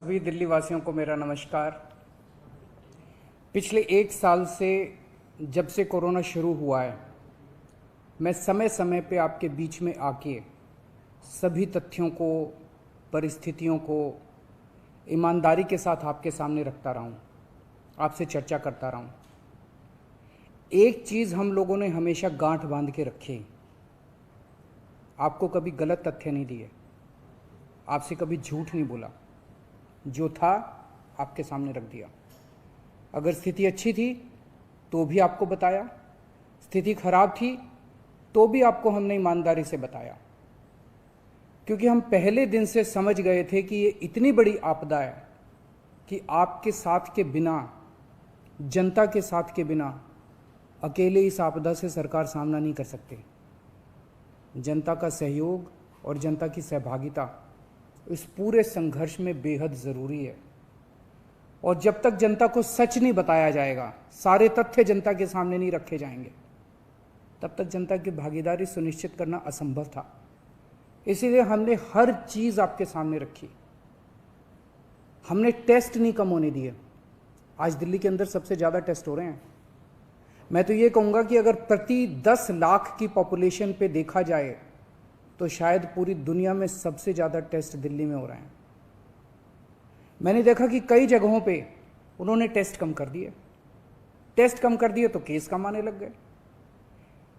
सभी दिल्ली वासियों को मेरा नमस्कार। पिछले एक साल से जब से कोरोना शुरू हुआ है, मैं समय समय पे आपके बीच में आके सभी तथ्यों को, परिस्थितियों को ईमानदारी के साथ आपके सामने रखता रहा हूँ, आपसे चर्चा करता रहा हूँ। एक चीज़ हम लोगों ने हमेशा गांठ बांध के रखी, आपको कभी गलत तथ्य नहीं दिए, आपसे कभी झूठ नहीं बोला, जो था आपके सामने रख दिया। अगर स्थिति अच्छी थी तो भी आपको बताया, स्थिति खराब थी तो भी आपको हमने ईमानदारी से बताया, क्योंकि हम पहले दिन से समझ गए थे कि ये इतनी बड़ी आपदा है कि आपके साथ के बिना, जनता के साथ के बिना अकेले इस आपदा से सरकार सामना नहीं कर सकती। जनता का सहयोग और जनता की सहभागिता इस पूरे संघर्ष में बेहद ज़रूरी है। और जब तक जनता को सच नहीं बताया जाएगा, सारे तथ्य जनता के सामने नहीं रखे जाएंगे, तब तक जनता की भागीदारी सुनिश्चित करना असंभव था। इसीलिए हमने हर चीज़ आपके सामने रखी। हमने टेस्ट नहीं कम होने दिए। आज दिल्ली के अंदर सबसे ज़्यादा टेस्ट हो रहे हैं। मैं तो ये कहूँगा कि अगर प्रति 10 लाख की पॉपुलेशन पे देखा जाए तो शायद पूरी दुनिया में सबसे ज़्यादा टेस्ट दिल्ली में हो रहे हैं। मैंने देखा कि कई जगहों पे उन्होंने टेस्ट कम कर दिए, टेस्ट कम कर दिए तो केस कम आने लग गए।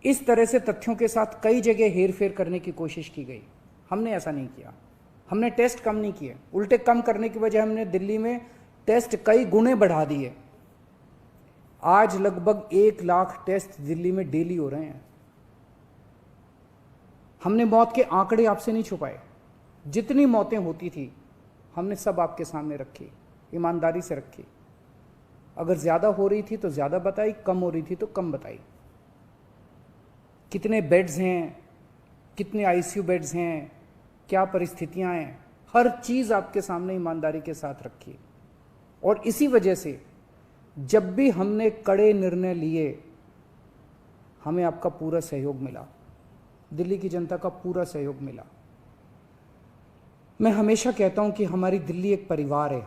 इस तरह से तथ्यों के साथ कई जगह हेरफेर करने की कोशिश की गई। हमने ऐसा नहीं किया, हमने टेस्ट कम नहीं किए, उल्टे कम करने की वजह हमने दिल्ली में टेस्ट कई गुने बढ़ा दिए। आज लगभग 1 लाख टेस्ट दिल्ली में डेली हो रहे हैं। हमने मौत के आंकड़े आपसे नहीं छुपाए, जितनी मौतें होती थी हमने सब आपके सामने रखी, ईमानदारी से रखी। अगर ज़्यादा हो रही थी तो ज़्यादा बताई, कम हो रही थी तो कम बताई। कितने बेड्स हैं, कितने आईसीयू बेड्स हैं, क्या परिस्थितियां हैं, हर चीज़ आपके सामने ईमानदारी के साथ रखी। और इसी वजह से जब भी हमने कड़े निर्णय लिए, हमें आपका पूरा सहयोग मिला, दिल्ली की जनता का पूरा सहयोग मिला। मैं हमेशा कहता हूं कि हमारी दिल्ली एक परिवार है।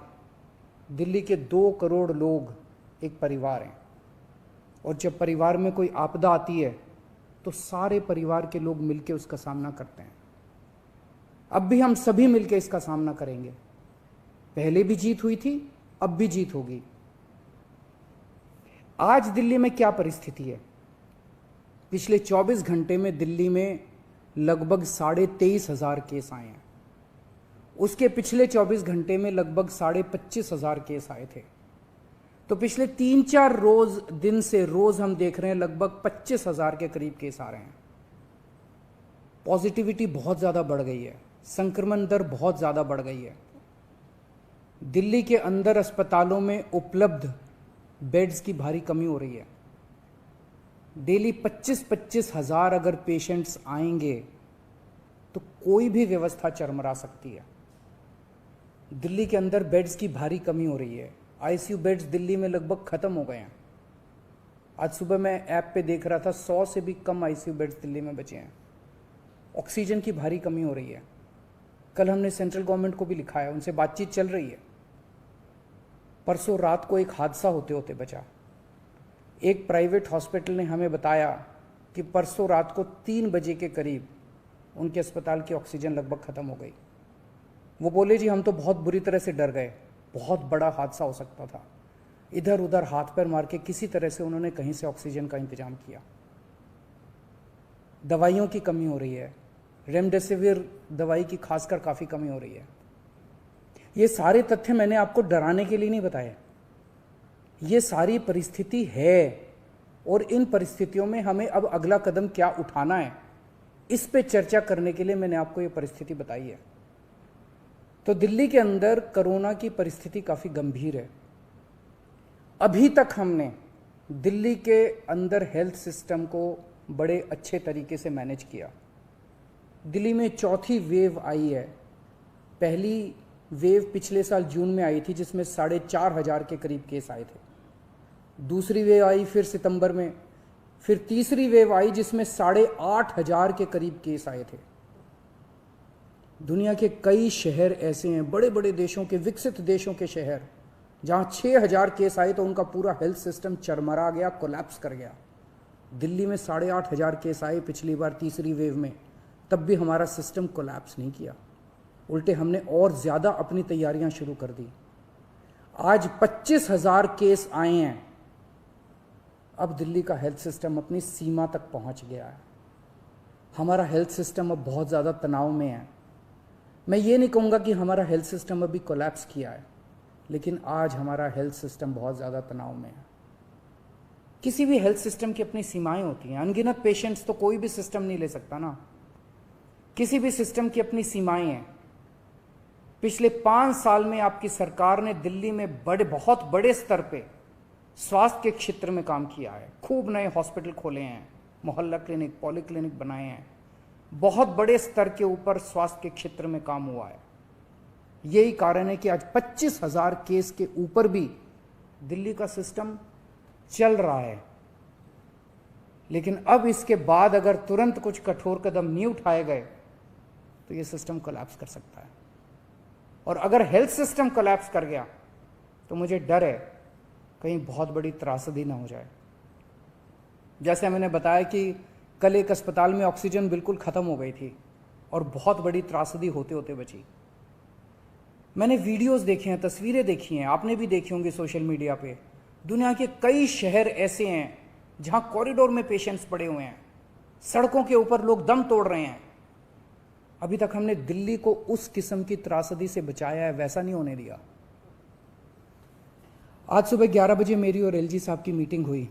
दिल्ली के 2 करोड़ लोग एक परिवार हैं, और जब परिवार में कोई आपदा आती है तो सारे परिवार के लोग मिलकर उसका सामना करते हैं। अब भी हम सभी मिलकर इसका सामना करेंगे। पहले भी जीत हुई थी, अब भी जीत होगी। आज दिल्ली में क्या परिस्थिति है? पिछले 24 घंटे में दिल्ली में लगभग 23,500 केस आए हैं। उसके पिछले 24 घंटे में लगभग 25,500 केस आए थे। तो पिछले 3-4 दिन से रोज हम देख रहे हैं लगभग 25,000 के करीब केस आ रहे हैं। पॉजिटिविटी बहुत ज़्यादा बढ़ गई है, संक्रमण दर बहुत ज़्यादा बढ़ गई है। दिल्ली के अंदर अस्पतालों में उपलब्ध बेड्स की भारी कमी हो रही है। डेली 25-25 हज़ार अगर पेशेंट्स आएंगे तो कोई भी व्यवस्था चरमरा सकती है। दिल्ली के अंदर बेड्स की भारी कमी हो रही है। आईसीयू बेड्स दिल्ली में लगभग ख़त्म हो गए हैं। आज सुबह मैं ऐप पे देख रहा था 100 से भी कम आईसीयू बेड्स दिल्ली में बचे हैं। ऑक्सीजन की भारी कमी हो रही है। कल हमने सेंट्रल गवर्नमेंट को भी लिखा है, उनसे बातचीत चल रही है। परसों रात को एक हादसा होते होते बचा। एक प्राइवेट हॉस्पिटल ने हमें बताया कि परसों रात को 3 बजे के करीब उनके अस्पताल की ऑक्सीजन लगभग ख़त्म हो गई। वो बोले जी हम तो बहुत बुरी तरह से डर गए, बहुत बड़ा हादसा हो सकता था। इधर उधर हाथ पैर मार के किसी तरह से उन्होंने कहीं से ऑक्सीजन का इंतजाम किया। दवाइयों की कमी हो रही है, रेमडेसिविर दवाई की खासकर काफ़ी कमी हो रही है। ये सारे तथ्य मैंने आपको डराने के लिए नहीं बताए, ये सारी परिस्थिति है। और इन परिस्थितियों में हमें अब अगला कदम क्या उठाना है, इस पे चर्चा करने के लिए मैंने आपको ये परिस्थिति बताई है। तो दिल्ली के अंदर कोरोना की परिस्थिति काफ़ी गंभीर है। अभी तक हमने दिल्ली के अंदर हेल्थ सिस्टम को बड़े अच्छे तरीके से मैनेज किया। दिल्ली में चौथी वेव आई है। पहली वेव पिछले साल जून में आई थी, जिसमें 4,500 के करीब केस आए थे। दूसरी वेव आई फिर सितंबर में, फिर तीसरी वेव आई जिसमें 8,500 के करीब केस आए थे। दुनिया के कई शहर ऐसे हैं, बड़े बड़े देशों के, विकसित देशों के शहर, जहाँ 6,000 केस आए तो उनका पूरा हेल्थ सिस्टम चरमरा गया, कोलैप्स कर गया। दिल्ली में 8,500 केस आए पिछली बार तीसरी वेव में, तब भी हमारा सिस्टम कोलैप्स नहीं किया, उल्टे हमने और ज़्यादा अपनी तैयारियां शुरू कर दी। आज 25,000 केस आए हैं। अब दिल्ली का हेल्थ सिस्टम अपनी सीमा तक पहुंच गया है। हमारा हेल्थ सिस्टम अब बहुत ज़्यादा तनाव में है। मैं ये नहीं कहूँगा कि हमारा हेल्थ सिस्टम अभी कोलैप्स किया है, लेकिन आज हमारा हेल्थ सिस्टम बहुत ज़्यादा तनाव में है। किसी भी हेल्थ सिस्टम की अपनी सीमाएं होती हैं। अनगिनत पेशेंट्स तो कोई भी सिस्टम नहीं ले सकता ना। किसी भी सिस्टम की अपनी सीमाएं हैं। पिछले 5 साल में आपकी सरकार ने दिल्ली में बहुत बड़े स्तर पे स्वास्थ्य के क्षेत्र में काम किया है। खूब नए हॉस्पिटल खोले हैं, मोहल्ला क्लिनिक, पॉली क्लिनिक बनाए हैं। बहुत बड़े स्तर के ऊपर स्वास्थ्य के क्षेत्र में काम हुआ है। यही कारण है कि आज 25,000 केस के ऊपर भी दिल्ली का सिस्टम चल रहा है। लेकिन अब इसके बाद अगर तुरंत कुछ कठोर कदम नहीं उठाए गए तो ये सिस्टम कोलैप्स कर सकता है। और अगर हेल्थ सिस्टम कोलैप्स कर गया तो मुझे डर है कहीं बहुत बड़ी त्रासदी ना हो जाए। जैसे मैंने बताया कि कल एक अस्पताल में ऑक्सीजन बिल्कुल ख़त्म हो गई थी और बहुत बड़ी त्रासदी होते होते बची। मैंने वीडियोस देखे हैं, तस्वीरें देखी हैं, आपने भी देखी होंगी सोशल मीडिया पे। दुनिया के कई शहर ऐसे हैं जहां कॉरिडोर में पेशेंट्स पड़े हुए हैं, सड़कों के ऊपर लोग दम तोड़ रहे हैं। अभी तक हमने दिल्ली को उस किस्म की त्रासदी से बचाया है, वैसा नहीं होने दिया। आज सुबह 11 बजे मेरी और एलजी साहब की मीटिंग हुई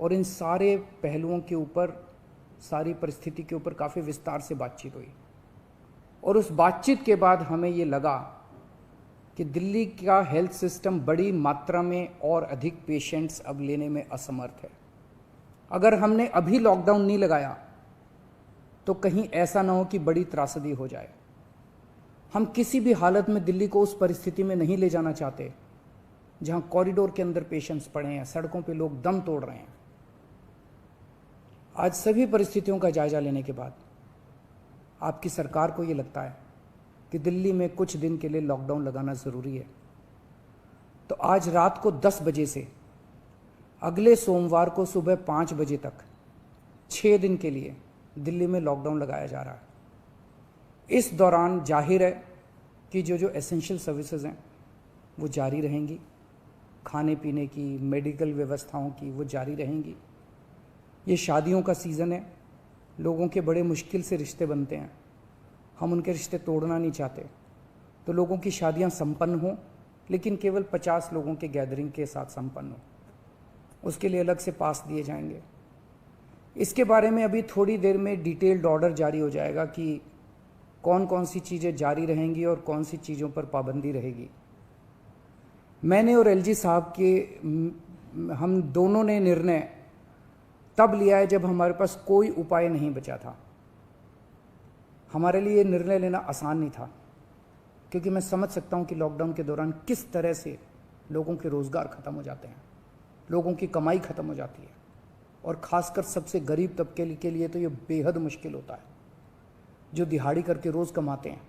और इन सारे पहलुओं के ऊपर, सारी परिस्थिति के ऊपर काफ़ी विस्तार से बातचीत हुई। और उस बातचीत के बाद हमें ये लगा कि दिल्ली का हेल्थ सिस्टम बड़ी मात्रा में और अधिक पेशेंट्स अब लेने में असमर्थ है। अगर हमने अभी लॉकडाउन नहीं लगाया तो कहीं ऐसा ना हो कि बड़ी त्रासदी हो जाए। हम किसी भी हालत में दिल्ली को उस परिस्थिति में नहीं ले जाना चाहते जहां कॉरिडोर के अंदर पेशेंट्स पड़े हैं, सड़कों पे लोग दम तोड़ रहे हैं। आज सभी परिस्थितियों का जायजा लेने के बाद आपकी सरकार को ये लगता है कि दिल्ली में कुछ दिन के लिए लॉकडाउन लगाना ज़रूरी है, तो आज रात को 10 बजे से अगले सोमवार को सुबह 5 बजे तक 6 दिन के लिए दिल्ली में लॉकडाउन लगाया जा रहा है। इस दौरान जाहिर है कि जो एसेंशियल सर्विसेज हैं वो जारी रहेंगी, खाने पीने की, मेडिकल व्यवस्थाओं की वो जारी रहेंगी। ये शादियों का सीज़न है, लोगों के बड़े मुश्किल से रिश्ते बनते हैं, हम उनके रिश्ते तोड़ना नहीं चाहते, तो लोगों की शादियां संपन्न हों, लेकिन केवल 50 लोगों के गैदरिंग के साथ संपन्न हो। उसके लिए अलग से पास दिए जाएंगे। इसके बारे में अभी थोड़ी देर में डिटेल्ड ऑर्डर जारी हो जाएगा कि कौन कौन सी चीज़ें जारी रहेंगी और कौन सी चीज़ों पर पाबंदी रहेगी। मैंने और एलजी साहब के हम दोनों ने निर्णय तब लिया है जब हमारे पास कोई उपाय नहीं बचा था। हमारे लिए निर्णय लेना आसान नहीं था, क्योंकि मैं समझ सकता हूं कि लॉकडाउन के दौरान किस तरह से लोगों के रोज़गार ख़त्म हो जाते हैं, लोगों की कमाई ख़त्म हो जाती है, और ख़ासकर सबसे गरीब तबके के लिए तो ये बेहद मुश्किल होता है। जो दिहाड़ी करके रोज़ कमाते हैं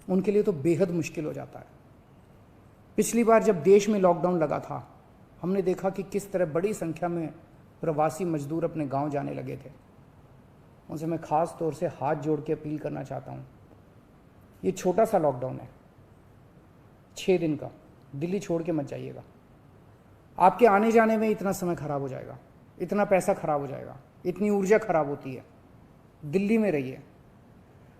उनके लिए तो बेहद मुश्किल हो जाता है। पिछली बार जब देश में लॉकडाउन लगा था, हमने देखा कि किस तरह बड़ी संख्या में प्रवासी मजदूर अपने गांव जाने लगे थे। उनसे मैं ख़ास तौर से हाथ जोड़ के अपील करना चाहता हूँ, ये छोटा सा लॉकडाउन है, 6 दिन का, दिल्ली छोड़ के मत जाइएगा। आपके आने जाने में इतना समय खराब हो जाएगा, इतना पैसा खराब हो जाएगा, इतनी ऊर्जा खराब होती है। दिल्ली में रहिए।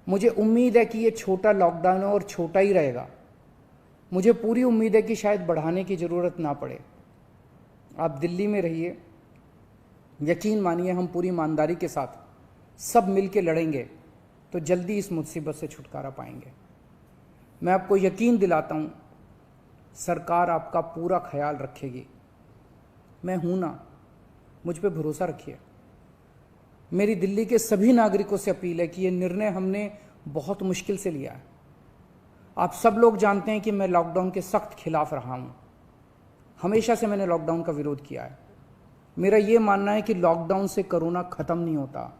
मुझे उम्मीद है कि ये छोटा लॉकडाउन है और छोटा ही रहेगा। मुझे पूरी उम्मीद है कि शायद बढ़ाने की ज़रूरत ना पड़े। आप दिल्ली में रहिए। यकीन मानिए, हम पूरी ईमानदारी के साथ सब मिल के लड़ेंगे तो जल्दी इस मुसीबत से छुटकारा पाएंगे। मैं आपको यकीन दिलाता हूँ, सरकार आपका पूरा ख्याल रखेगी। मैं हूँ ना, मुझ पे भरोसा रखिए। मेरी दिल्ली के सभी नागरिकों से अपील है कि ये निर्णय हमने बहुत मुश्किल से लिया है। आप सब लोग जानते हैं कि मैं लॉकडाउन के सख्त खिलाफ रहा हूँ। हमेशा से मैंने लॉकडाउन का विरोध किया है। मेरा ये मानना है कि लॉकडाउन से कोरोना ख़त्म नहीं होता,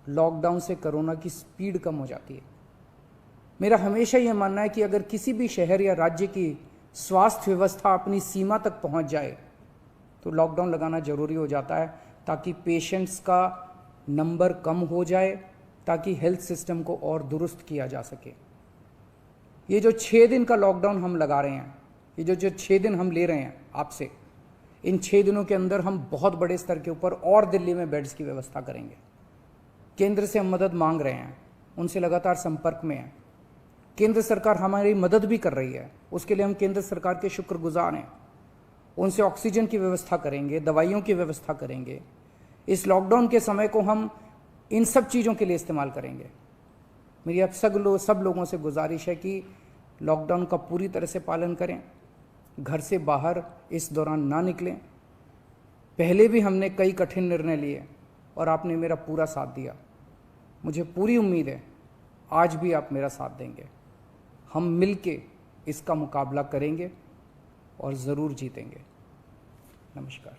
लॉकडाउन से कोरोना की स्पीड कम हो जाती है। मेरा हमेशा ये मानना है कि अगर किसी भी शहर या राज्य की स्वास्थ्य व्यवस्था अपनी सीमा तक पहुंच जाए तो लॉकडाउन लगाना जरूरी हो जाता है, ताकि पेशेंट्स का नंबर कम हो जाए, ताकि हेल्थ सिस्टम को और दुरुस्त किया जा सके। ये जो 6 दिन का लॉकडाउन हम लगा रहे हैं, ये जो 6 दिन हम ले रहे हैं आपसे, इन 6 दिनों के अंदर हम बहुत बड़े स्तर के ऊपर और दिल्ली में बेड्स की व्यवस्था करेंगे। केंद्र से हम मदद मांग रहे हैं, उनसे लगातार संपर्क में हैं। केंद्र सरकार हमारी मदद भी कर रही है, उसके लिए हम केंद्र सरकार के शुक्रगुजार हैं। उनसे ऑक्सीजन की व्यवस्था करेंगे, दवाइयों की व्यवस्था करेंगे। इस लॉकडाउन के समय को हम इन सब चीज़ों के लिए इस्तेमाल करेंगे। मेरी अब सब लोगों से गुजारिश है कि लॉकडाउन का पूरी तरह से पालन करें, घर से बाहर इस दौरान ना निकलें। पहले भी हमने कई कठिन निर्णय लिए और आपने मेरा पूरा साथ दिया। मुझे पूरी उम्मीद है आज भी आप मेरा साथ देंगे। हम मिलके इसका मुकाबला करेंगे और ज़रूर जीतेंगे। नमस्कार।